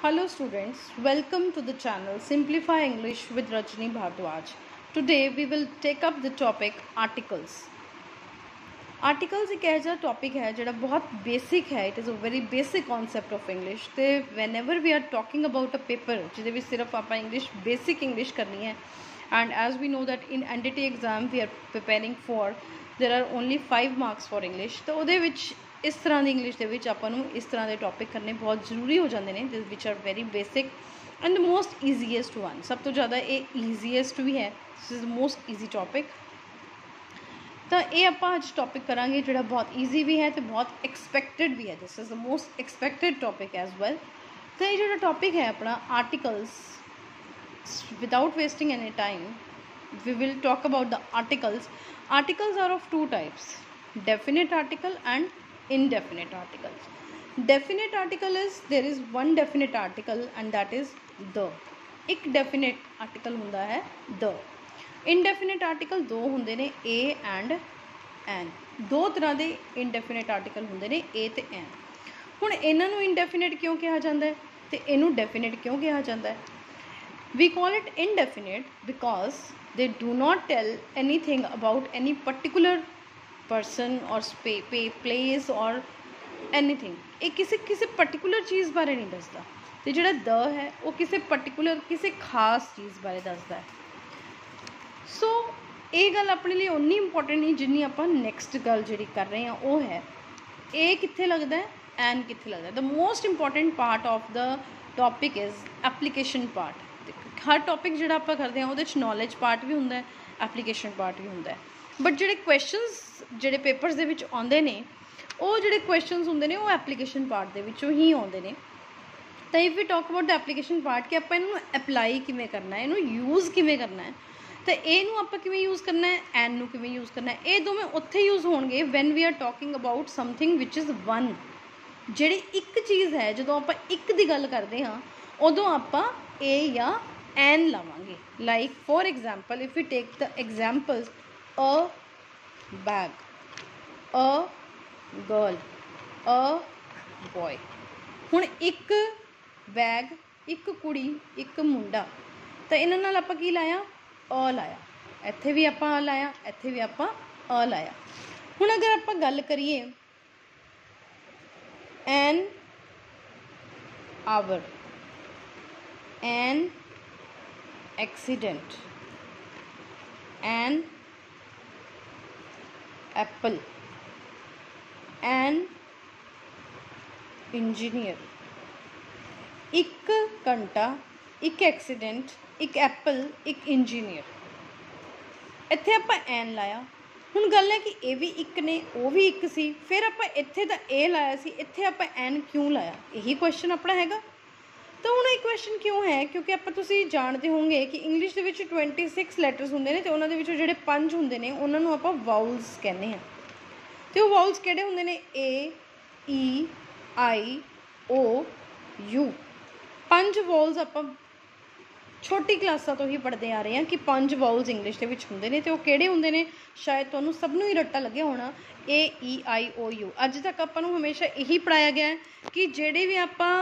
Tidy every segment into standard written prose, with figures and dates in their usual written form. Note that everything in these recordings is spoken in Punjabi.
Hello students, welcome to the channel Simplify English with Rajni Bhardwaj. Today we will take up the topic articles. Articles एक ऐसा टॉपिक है जो बहुत बेसिक है. It is a very basic concept of English. तो whenever we are talking about a paper ਜਿਹਦੇ ਵਿੱਚ ਸਿਰਫ ਆਪਾਂ ਇੰਗਲਿਸ਼ ਬੇਸਿਕ ਇੰਗਲਿਸ਼ ਕਰਨੀ ਹੈ, and as we know that in NDT exam we are preparing for, there are only 5 marks for English. तो ਉਹਦੇ ਵਿੱਚ इस तरह की इंग्लिश के ਆਪਾਂ ਨੂੰ इस तरह के टॉपिक करने बहुत जरूरी हो जाते हैं, which are very basic and the most easiest one. सब तो ज़्यादा ये ईजीएस्ट भी है. This is most easy topic. तो ये आप अज टॉपिक करांगे जो बहुत ईजी भी है तो बहुत एक्सपैक्टेड भी है. This is the most expected topic as well. तो ये जो टॉपिक है अपना articles, without wasting any time we will talk about the articles. Articles are of two types, definite article and indefinite articles. Definite article is there is one definite article and that is the. एक definite article ਹੁੰਦਾ है the. Indefinite article दो ਹੁੰਦੇ ਨੇ a and an. दो तरह ਦੇ indefinite article ਹੁੰਦੇ ਨੇ a ਤੇ an. ਹੁਣ ਇਹਨਾਂ ਨੂੰ indefinite ਕਿਉਂ ਕਿਹਾ ਜਾਂਦਾ ਹੈ ਤੇ ਇਹਨੂੰ definite ਕਿਉਂ ਕਿਹਾ ਜਾਂਦਾ ਹੈ? We call it indefinite because they do not tell anything about any particular person or place or anything. ਇਹ ਕਿਸੇ particular ਚੀਜ਼ ਬਾਰੇ ਨਹੀਂ ਦੱਸਦਾ ਤੇ ਜਿਹੜਾ ਦ ਹੈ ਉਹ ਕਿਸੇ particular ਕਿਸੇ ਖਾਸ ਚੀਜ਼ ਬਾਰੇ ਦੱਸਦਾ ਹੈ. ਸੋ ਇਹ ਗੱਲ ਆਪਣੇ ਲਈ ਉਨੀ ਇੰਪੋਰਟੈਂਟ ਨਹੀਂ ਜਿੰਨੀ ਆਪਾਂ ਨੈਕਸਟ ਗੱਲ ਜਿਹੜੀ ਕਰ ਰਹੇ ਹਾਂ ਉਹ ਹੈ ਇਹ ਕਿੱਥੇ ਲੱਗਦਾ ਹੈ, ਐਨ ਕਿੱਥੇ ਲੱਗਦਾ ਹੈ. The most important part of the topic is application part. ਹਰ ਟੋਪਿਕ ਜਿਹੜਾ ਆਪਾਂ ਕਰਦੇ ਹਾਂ ਉਹਦੇ 'ਚ ਨੌਲੇਜ ਪਾਰਟ ਵੀ ਹੁੰਦਾ ਹੈ, ਐਪਲੀਕੇਸ਼ਨ ਪਾਰਟ ਵੀ ਹੁੰਦਾ ਹੈ. बट ਜਿਹੜੇ ਕੁਐਸਚਨਸ ਜਿਹੜੇ ਪੇਪਰਸ ਦੇ ਵਿੱਚ ਆਉਂਦੇ ਨੇ ਉਹ ਜਿਹੜੇ ਕੁਐਸਚਨਸ ਹੁੰਦੇ ਨੇ ਉਹ ਐਪਲੀਕੇਸ਼ਨ ਪਾਰਟ ਦੇ ਵਿੱਚੋਂ ਹੀ ਆਉਂਦੇ ਨੇ. ਤਾਂ if we talk about the application part ਕਿ ਆਪਾਂ ਇਹਨੂੰ ਅਪਲਾਈ ਕਿਵੇਂ ਕਰਨਾ ਹੈ, ਇਹਨੂੰ ਯੂਜ਼ ਕਿਵੇਂ ਕਰਨਾ ਹੈ, ਤਾਂ ਇਹਨੂੰ ਆਪਾਂ ਕਿਵੇਂ ਯੂਜ਼ ਕਰਨਾ ਹੈ, ਐਨ ਨੂੰ ਕਿਵੇਂ ਯੂਜ਼ ਕਰਨਾ ਹੈ, ਇਹ ਦੋਵੇਂ ਉੱਥੇ ਯੂਜ਼ ਹੋਣਗੇ when we are talking about something which is one. ਜਿਹੜੀ ਇੱਕ ਚੀਜ਼ ਹੈ ਜਦੋਂ ਆਪਾਂ ਇੱਕ ਦੀ ਗੱਲ ਕਰਦੇ ਹਾਂ ਉਦੋਂ ਆਪਾਂ ਏ ਜਾਂ ਐਨ ਲਾਵਾਂਗੇ. Like for example if you take the examples a bag, a girl, a boy. ਹੁਣ ਇੱਕ ਬੈਗ, ਇੱਕ ਕੁੜੀ, ਇੱਕ ਮੁੰਡਾ, ਤਾਂ ਇਹਨਾਂ ਨਾਲ ਆਪਾਂ ਕੀ ਲਾਇਆ, ਅ ਲਾਇਆ. ਇੱਥੇ ਵੀ ਆਪਾਂ ਅ ਲਾਇਆ, ਇੱਥੇ ਵੀ ਆਪਾਂ ਅ ਲਾਇਆ. ਹੁਣ ਅਗਰ ਆਪਾਂ ਗੱਲ ਕਰੀਏ an hour, an accident, an apple, an engineer. एक घंटा, एक एक्सीडेंट, एक एप्पल, एक इंजीनियर. इत्थे आपां एन लाया. हुण गल है कि ये भी एक ने वो भी एक सी, फिर आपां इत्थे तां ए लाया सी, इत्थे आपां एन क्यों लाया? यही क्वेश्चन अपना हैगा. तो हुण ਇਹ क्वेश्चन क्यों है क्योंकि ਆਪਾਂ ਤੁਸੀਂ ਜਾਣਦੇ ਹੋਵੋਗੇ कि इंग्लिश ਦੇ ਵਿੱਚ 26 ਲੈਟਰਸ ਹੁੰਦੇ ਨੇ ਤੇ ਉਹਨਾਂ ਦੇ ਵਿੱਚੋਂ ਜਿਹੜੇ 5 ਹੁੰਦੇ ਨੇ ਉਹਨਾਂ ਨੂੰ ਆਪਾਂ ਵਾਊਲਸ ਕਹਿੰਦੇ ਹਾਂ. ਤੇ ਉਹ ਵਾਊਲਸ ਕਿਹੜੇ ਹੁੰਦੇ ਨੇ? ਏ, ਈ, ਆਈ, ਓ, ਯੂ. 5 ਵਾਊਲਸ ਆਪਾਂ ਛੋਟੀ ਕਲਾਸਾਂ ਤੋਂ ਹੀ ਪੜ੍ਹਦੇ ਆ ਰਹੇ ਹਾਂ ਕਿ 5 ਵਾਊਲਸ ਇੰਗਲਿਸ਼ ਦੇ ਵਿੱਚ ਹੁੰਦੇ ਨੇ ਤੇ ਉਹ ਕਿਹੜੇ ਹੁੰਦੇ ਨੇ ਸ਼ਾਇਦ ਤੁਹਾਨੂੰ ਸਭ ਨੂੰ ਹੀ ਰੱਟਾ ਲੱਗਿਆ ਹੋਣਾ. ਏ, ਈ, ਆਈ, ਓ, ਯੂ. ਅੱਜ ਤੱਕ ਆਪਾਂ ਨੂੰ ਹਮੇਸ਼ਾ ਇਹੀ ਪੜ੍ਹਾਇਆ ਗਿਆ ਕਿ ਜਿਹੜੇ ਵੀ ਆਪਾਂ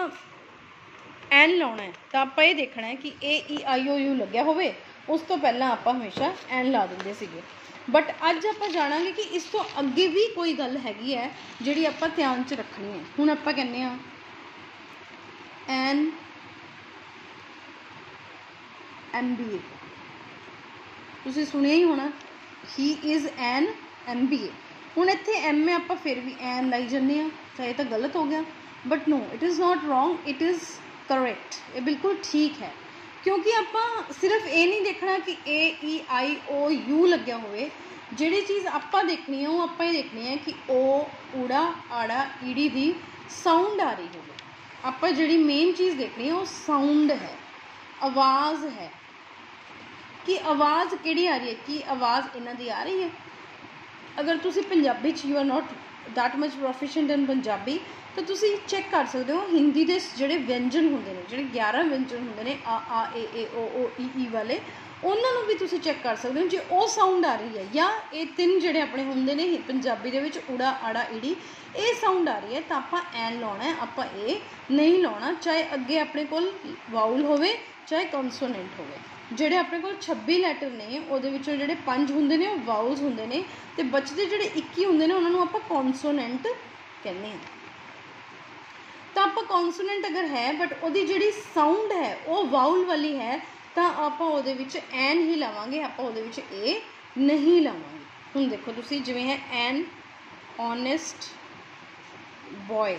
ਐਨ ਲਾਉਣਾ ਹੈ ਤਾਂ ਆਪਾਂ ਇਹ ਦੇਖਣਾ ਹੈ ਕਿ ਏ, ਈ, ਆਈ, ਓ, ਯੂ ਲੱਗਿਆ ਹੋਵੇ. ਉਸ ਤੋਂ ਪਹਿਲਾਂ ਆਪਾਂ ਹਮੇਸ਼ਾ ਐਨ ਲਾ ਦਿੰਦੇ ਸੀਗੇ. ਬਟ ਅੱਜ ਆਪਾਂ ਜਾਣਾਂਗੇ ਕਿ ਇਸ ਤੋਂ ਅੱਗੇ ਵੀ ਕੋਈ ਗੱਲ ਹੈਗੀ ਹੈ ਜਿਹੜੀ ਆਪਾਂ ਧਿਆਨ 'ਚ ਰੱਖਣੀ ਹੈ. ਹੁਣ ਆਪਾਂ ਕਹਿੰਦੇ ਹਾਂ ਐਨ MBA. ਤੁਸੀਂ ਸੁਣਿਆ ਹੀ ਹੋਣਾ ਹੀ ਇਜ਼ ਐਨ MBA. ਹੁਣ ਇੱਥੇ ਐਮ ਏ ਆਪਾਂ ਫਿਰ ਵੀ ਐਨ ਲਾਈ ਜਾਂਦੇ ਹਾਂ ਤਾਂ ਇਹ ਤਾਂ ਗਲਤ ਹੋ ਗਿਆ. But no, it is not wrong, it is correct. ਇਹ ਬਿਲਕੁਲ ਠੀਕ ਹੈ ਕਿਉਂਕਿ ਆਪਾਂ ਸਿਰਫ ਇਹ ਨਹੀਂ ਦੇਖਣਾ ਕਿ ਏ, ਈ, ਆਈ, ਓ, ਯੂ ਲੱਗਿਆ ਹੋਵੇ. ਜਿਹੜੀ ਚੀਜ਼ ਆਪਾਂ ਦੇਖਣੀ ਹੈ ਉਹ ਆਪਾਂ ਇਹ ਦੇਖਣੀ ਹੈ ਕਿ ਓ, ਊੜਾ, ਆੜਾ, ਈੜੀ ਦੀ ਸਾਊਂਡ ਆ ਰਹੀ ਹੋਵੇ. ਆਪਾਂ ਜਿਹੜੀ ਮੇਨ ਚੀਜ਼ ਦੇਖਣੀ ਹੈ ਉਹ ਸਾਊਂਡ ਹੈ, ਆਵਾਜ਼ ਹੈ ਕਿ ਆਵਾਜ਼ ਕਿਹੜੀ ਆ ਰਹੀ ਹੈ, ਕਿ ਆਵਾਜ਼ ਇਹਨਾਂ ਦੀ ਆ ਰਹੀ ਹੈ. ਅਗਰ ਤੁਸੀਂ ਪੰਜਾਬੀ 'ਚ you are not that much proficient in Punjabi ਤਾਂ ਤੁਸੀਂ ਚੈੱਕ ਕਰ ਸਕਦੇ ਹੋ ਹਿੰਦੀ ਦੇ ਜਿਹੜੇ ਵਿਅੰਜਨ ਹੁੰਦੇ ਨੇ, ਜਿਹੜੇ 11 ਵਿਅੰਜਨ ਹੁੰਦੇ ਨੇ ਆ, ਏ, ਓ, ਈ, ਈ ਵਾਲੇ, ਉਹਨਾਂ ਨੂੰ ਵੀ ਤੁਸੀਂ ਚੈੱਕ ਕਰ ਸਕਦੇ ਹੋ ਜੇ ਉਹ ਸਾਊਂਡ ਆ ਰਹੀ ਹੈ ਜਾਂ ਇਹ ਤਿੰਨ ਜਿਹੜੇ ਆਪਣੇ ਹੁੰਦੇ ਨੇ ਪੰਜਾਬੀ ਦੇ ਵਿੱਚ ਊੜਾ ਆੜਾ ਈੜੀ, ਇਹ ਸਾਊਂਡ ਆ ਰਹੀ ਹੈ ਤਾਂ ਆਪਾਂ ਐਨ ਲਾਉਣਾ ਹੈ, ਆਪਾਂ ਇਹ ਨਹੀਂ ਲਾਉਣਾ, ਚਾਹੇ ਅੱਗੇ ਆਪਣੇ ਕੋਲ ਵਾਊਲ ਹੋਵੇ ਚਾਹੇ ਕੌਨਸੋਨੈਂਟ ਹੋਵੇ। ਜਿਹੜੇ ਆਪਣੇ ਕੋਲ 26 ਲੈਟਰ ਨੇ ਉਹਦੇ ਵਿੱਚੋਂ ਜਿਹੜੇ 5 ਹੁੰਦੇ ਨੇ ਉਹ ਵਾਊਲਸ ਹੁੰਦੇ ਨੇ ਅਤੇ ਬਚਦੇ ਜਿਹੜੇ 21 ਹੁੰਦੇ ਨੇ ਉਹਨਾਂ ਨੂੰ ਆਪਾਂ ਕੌਨਸੋਨੈਂਟ ਕਹਿੰਦੇ ਹਾਂ। ਤਾਂ ਆਪਾਂ ਕੌਨਸੋਨੈਂਟ ਅਗਰ ਹੈ ਬਟ ਉਹਦੀ ਜਿਹੜੀ ਸਾਊਂਡ ਹੈ ਉਹ ਵਾਊਲ ਵਾਲੀ ਹੈ ਤਾਂ ਆਪਾਂ ਉਹਦੇ ਵਿੱਚ ਐਨ ਹੀ ਲਾਵਾਂਗੇ, ਆਪਾਂ ਉਹਦੇ ਵਿੱਚ ਏ ਨਹੀਂ ਲਾਵਾਂਗੇ। ਹੁਣ ਦੇਖੋ ਤੁਸੀਂ ਜਿਵੇਂ ਹੈ ਐਨ ਓਨੈਸਟ ਬॉय,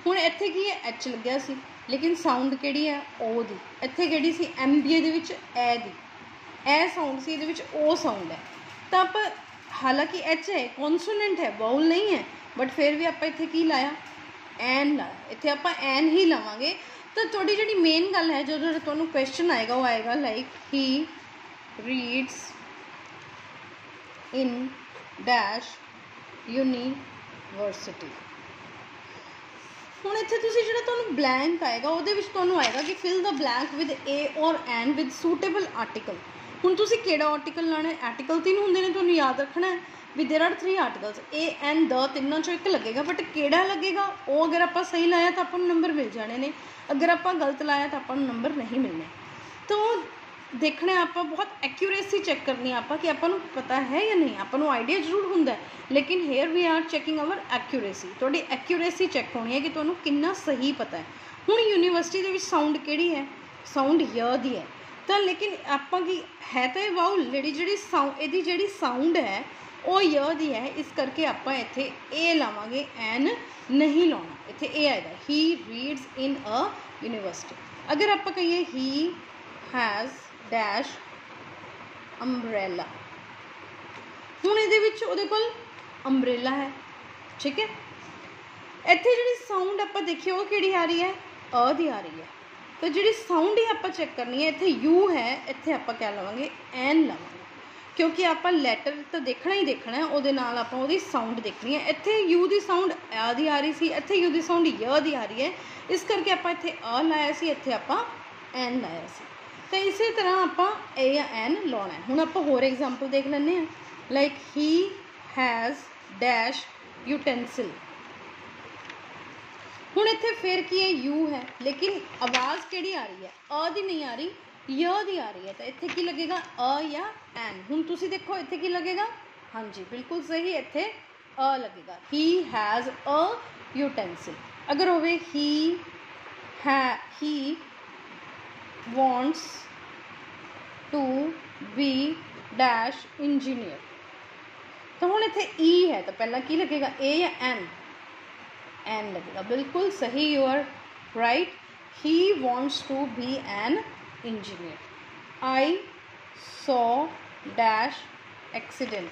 ਹੁਣ ਇੱਥੇ ਕੀ ਹੈ ਐਚ ਲੱਗਿਆ ਸੀ ਲੇਕਿਨ ਸਾਊਂਡ ਕਿਹੜੀ ਹੈ ਓ ਦੀ, ਇੱਥੇ ਕਿਹੜੀ ਸੀ MBA ਦੇ ਵਿੱਚ ਐ ਦੀ, ਐ ਸਾਊਂਡ ਸੀ, ਇਹਦੇ ਵਿੱਚ ਓ ਸਾਊਂਡ ਹੈ। ਤਾਂ ਆਪਾਂ ਹਾਲਾਂਕਿ ਐਚ ਹੈ ਕੌਨਸੋਨੈਂਟ ਹੈ ਵਾਊਲ ਨਹੀਂ ਹੈ ਬਟ ਫਿਰ ਵੀ ਆਪਾਂ ਇੱਥੇ ਕੀ ਲਾਇਆ ਐਨ ਲਾਇਆ, ਇੱਥੇ ਆਪਾਂ ਐਨ ਹੀ ਲਾਵਾਂਗੇ। ਤਾਂ ਤੁਹਾਡੀ ਜਿਹੜੀ ਮੇਨ ਗੱਲ ਹੈ ਜਦੋਂ ਤੁਹਾਨੂੰ ਕੁਐਸਚਨ ਆਏਗਾ ਉਹ ਆਏਗਾ like he reads in dash university. ਹੁਣ ਇੱਥੇ ਤੁਸੀਂ ਜਿਹੜਾ ਤੁਹਾਨੂੰ ਬਲੈਂਕ ਆਏਗਾ ਉਹਦੇ ਵਿੱਚ ਤੁਹਾਨੂੰ ਆਏਗਾ ਕਿ ਫਿਲ ਦਾ ਬਲੈਂਕ ਵਿਦ ਏ ਔਰ ਐਨ ਵਿਦ ਸੂਟੇਬਲ ਆਰਟੀਕਲ। ਹੁਣ ਤੁਸੀਂ ਕਿਹੜਾ ਆਰਟੀਕਲ ਲਾਣਾ ਹੈ, ਆਰਟੀਕਲ 3 ਹੁੰਦੇ ਨੇ ਤੁਹਾਨੂੰ ਯਾਦ ਰੱਖਣਾ ਹੈ ਵੀ ਦੇਰ ਆਰ 3 ਆਰਟੀਕਲਸ, ਏ ਐਨ ਦ ਤਿੰਨਾਂ 'ਚੋਂ ਇੱਕ ਲੱਗੇਗਾ ਬਟ ਕਿਹੜਾ ਲੱਗੇਗਾ ਉਹ ਅਗਰ ਆਪਾਂ ਸਹੀ ਲਾਇਆ ਤਾਂ ਆਪਾਂ ਨੂੰ ਨੰਬਰ ਮਿਲ ਜਾਣੇ ਨੇ, ਅਗਰ ਆਪਾਂ ਗਲਤ ਲਾਇਆ ਤਾਂ ਆਪਾਂ ਨੂੰ ਨੰਬਰ ਨਹੀਂ ਮਿਲਣੇ। ਤਾਂ ਦੇਖਣਾ ਆਪਾਂ ਬਹੁਤ ਐਕਿਊਰੇਸੀ ਚੈੱਕ ਕਰਨੀ ਆ ਆਪਾਂ ਕਿ ਆਪਾਂ ਨੂੰ ਪਤਾ ਹੈ ਜਾਂ ਨਹੀਂ, ਆਪਾਂ ਨੂੰ ਆਈਡੀਆ ਜ਼ਰੂਰ ਹੁੰਦਾ ਲੇਕਿਨ here we are checking our accuracy, ਤੁਹਾਡੀ ਐਕਿਊਰੇਸੀ ਚੈੱਕ ਹੋਣੀ ਹੈ ਕਿ ਤੁਹਾਨੂੰ ਕਿੰਨਾ ਸਹੀ ਪਤਾ ਹੈ। ਹੁਣ ਯੂਨੀਵਰਸਿਟੀ ਦੇ ਵਿੱਚ ਸਾਊਂਡ ਕਿਹੜੀ ਹੈ, ਸਾਊਂਡ य ਦੀ ਹੈ ਤਾਂ ਲੇਕਿਨ ਆਪਾਂ ਕੀ ਹੈ ਤਾਂ ਇਹ ਵਾਊਲ ਜਿਹੜੀ ਇਹਦੀ ਜਿਹੜੀ ਸਾਊਂਡ ਹੈ ਉਹ य ਦੀ ਹੈ, ਇਸ ਕਰਕੇ ਆਪਾਂ ਇੱਥੇ ਏ ਲਾਵਾਂਗੇ ਐਨ ਨਹੀਂ ਲਾਉਣਾ, ਇੱਥੇ ਇਹ ਆਏਗਾ ਹੀ ਰੀਡਸ ਇਨ ਅ ਯੂਨੀਵਰਸਿਟੀ। ਅਗਰ ਆਪਾਂ ਕਹੀਏ ਹੀ ਹੈਜ਼ ਡੈਸ਼ ਅੰਬਰੇਲਾ, ਹੁਣ ਇਹਦੇ ਵਿੱਚ ਉਹਦੇ ਕੋਲ ਅੰਬਰੇਲਾ ਹੈ, ਠੀਕ ਹੈ। ਇੱਥੇ ਜਿਹੜੀ ਸਾਊਂਡ ਆਪਾਂ ਦੇਖੀਏ ਉਹ ਕਿਹੜੀ ਆ ਰਹੀ ਹੈ ਅ ਦੀ ਆ ਰਹੀ ਹੈ, ਤਾਂ ਜਿਹੜੀ ਸਾਊਂਡ ਹੀ ਆਪਾਂ ਚੈੱਕ ਕਰਨੀ ਹੈ ਇੱਥੇ ਯੂ ਹੈ, ਇੱਥੇ ਆਪਾਂ ਕਿਆ ਲਵਾਂਗੇ ਐਨ ਲਵਾਂਗੇ ਕਿਉਂਕਿ ਆਪਾਂ ਲੈਟਰ ਤਾਂ ਦੇਖਣਾ ਹੀ ਦੇਖਣਾ ਹੈ, ਉਹਦੇ ਨਾਲ ਆਪਾਂ ਉਹਦੀ ਸਾਊਂਡ ਦੇਖਣੀ ਹੈ। ਇੱਥੇ ਯੂ ਦੀ ਸਾਊਂਡ ਆ ਦੀ ਆ ਰਹੀ ਸੀ, ਇੱਥੇ ਯੂ ਦੀ ਸਾਊਂਡ य ਦੀ ਆ ਰਹੀ ਹੈ, ਇਸ ਕਰਕੇ ਆਪਾਂ ਇੱਥੇ ਅ ਲਾਇਆ ਸੀ, ਇੱਥੇ ਆਪਾਂ ਐਨ ਲਾਇਆ ਸੀ। ਤਾਂ ਇਸੇ ਤਰ੍ਹਾਂ ਆਪਾਂ ਏ ਜਾਂ ਐਨ ਲਾਉਣਾ ਹੈ। ਹੁਣ ਆਪਾਂ ਹੋਰ ਐਗਜ਼ਾਮਪਲ ਦੇਖ ਲੈਂਦੇ ਹਾਂ like he has dash utensil. ਹੁਣ ਇੱਥੇ ਫਿਰ ਕੀ ਹੈ ਯੂ ਹੈ ਲੇਕਿਨ ਆਵਾਜ਼ ਕਿਹੜੀ ਆ ਰਹੀ ਹੈ ਅ ਦੀ ਨਹੀਂ ਆ ਰਹੀ य ਦੀ ਆ ਰਹੀ ਹੈ, ਤਾਂ ਇੱਥੇ ਕੀ ਲੱਗੇਗਾ ਅ ਜਾਂ ਐਨ। ਹੁਣ ਤੁਸੀਂ ਦੇਖੋ ਇੱਥੇ ਕੀ ਲੱਗੇਗਾ, ਹਾਂਜੀ ਬਿਲਕੁਲ ਸਹੀ, ਇੱਥੇ ਅ ਲੱਗੇਗਾ ਹੀ ਹੈਜ਼ ਅ ਯੂਟੈਂਸਿਲ। ਅਗਰ ਹੋਵੇ ਹੀ wants to be dash engineer, ਤਾਂ ਹੁਣ ਇੱਥੇ ਈ ਹੈ ਤਾਂ ਪਹਿਲਾਂ ਕੀ ਲੱਗੇਗਾ ਏ ਜਾਂ ਐਨ, ਐਨ लगेगा, बिल्कुल सही, you are right. He wants to be an engineer। I saw dash accident,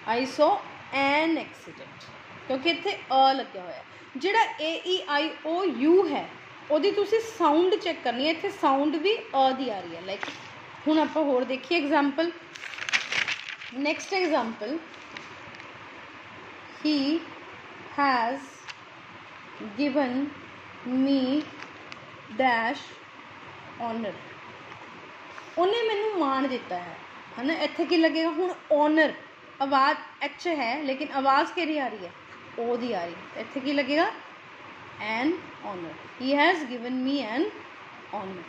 I saw an accident, क्योंकि इत्थे अ लग्या होया। जिहड़ा ए ई आई ओ यू है ਉਹਦੀ ਤੁਸੀਂ ਸਾਊਂਡ ਚੈੱਕ ਕਰਨੀ ਹੈ, ਇੱਥੇ ਸਾਊਂਡ ਵੀ ਅ ਦੀ ਆ ਰਹੀ ਹੈ। ਲਾਈਕ ਹੁਣ ਆਪਾਂ ਹੋਰ ਦੇਖੀਏ example, next example he has given me dash honor, ਉਹਨੇ ਮੈਨੂੰ ਮਾਣ ਦਿੱਤਾ ਹੈ ਨਾ, ਇੱਥੇ ਕੀ ਲੱਗੇਗਾ ਹੁਣ ਓਨਰ, ਆਵਾਜ਼ ਐਚ ਹੈ ਲੇਕਿਨ ਆਵਾਜ਼ ਕਿਹੜੀ ਆ ਰਹੀ ਹੈ ਓ ਦੀ ਆ ਰਹੀ ਹੈ, ਇੱਥੇ ਕੀ ਲੱਗੇਗਾ ਐਨ owner, he has given me an honor।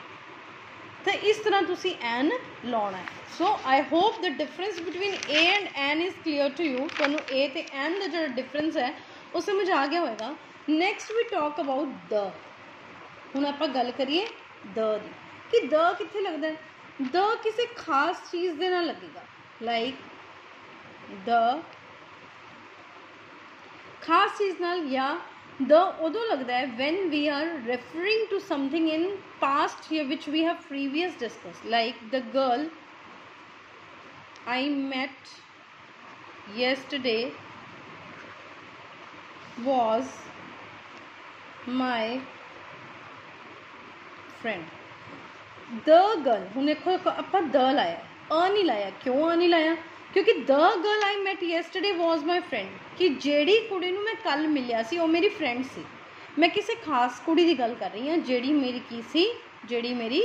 ਤਾਂ ਇਸ ਤਰ੍ਹਾਂ ਤੁਸੀਂ ਐਨ ਲਾਉਣਾ ਹੈ। So I hope the difference between a and an is clear to you, ਤੁਹਾਨੂੰ ਏ ਅਤੇ ਐਨ ਦਾ ਜਿਹੜਾ ਡਿਫਰੈਂਸ ਹੈ ਉਹ ਸਮਝ ਆ ਗਿਆ ਹੋਏਗਾ। Next we talk about the. ਹੁਣ ਆਪਾਂ ਗੱਲ ਕਰੀਏ ਦ ਦੀ ਕਿ ਦ ਕਿੱਥੇ ਲੱਗਦਾ ਹੈ, ਦ ਕਿਸੇ ਖਾਸ ਚੀਜ਼ ਦੇ ਨਾਲ ਲੱਗੇਗਾ। ਲਾਈਕ ਦ ਖਾਸ ਚੀਜ਼ ਨਾਲ ਜਾਂ ਦ ਉਦੋਂ ਲੱਗਦਾ ਹੈ when we are referring to something in past here which we have previous discussed, like the girl I met yesterday was my friend। the girl, ਹੁਣ ਦੇਖੋ ਆਪਾਂ ਦ ਲਾਇਆ ਅ ਨਹੀਂ ਲਾਇਆ, ਕਿਉਂ ਅ ਨਹੀਂ ਲਾਇਆ ਕਿਉਂਕਿ the girl I met yesterday was my friend, ਕਿ ਜਿਹੜੀ ਕੁੜੀ ਨੂੰ ਮੈਂ ਕੱਲ੍ਹ ਮਿਲਿਆ ਸੀ ਉਹ ਮੇਰੀ ਫਰੈਂਡ ਸੀ। ਮੈਂ ਕਿਸੇ ਖਾਸ ਕੁੜੀ ਦੀ ਗੱਲ ਕਰ ਰਹੀ ਹਾਂ ਜਿਹੜੀ ਮੇਰੀ ਕੀ ਸੀ ਜਿਹੜੀ ਮੇਰੀ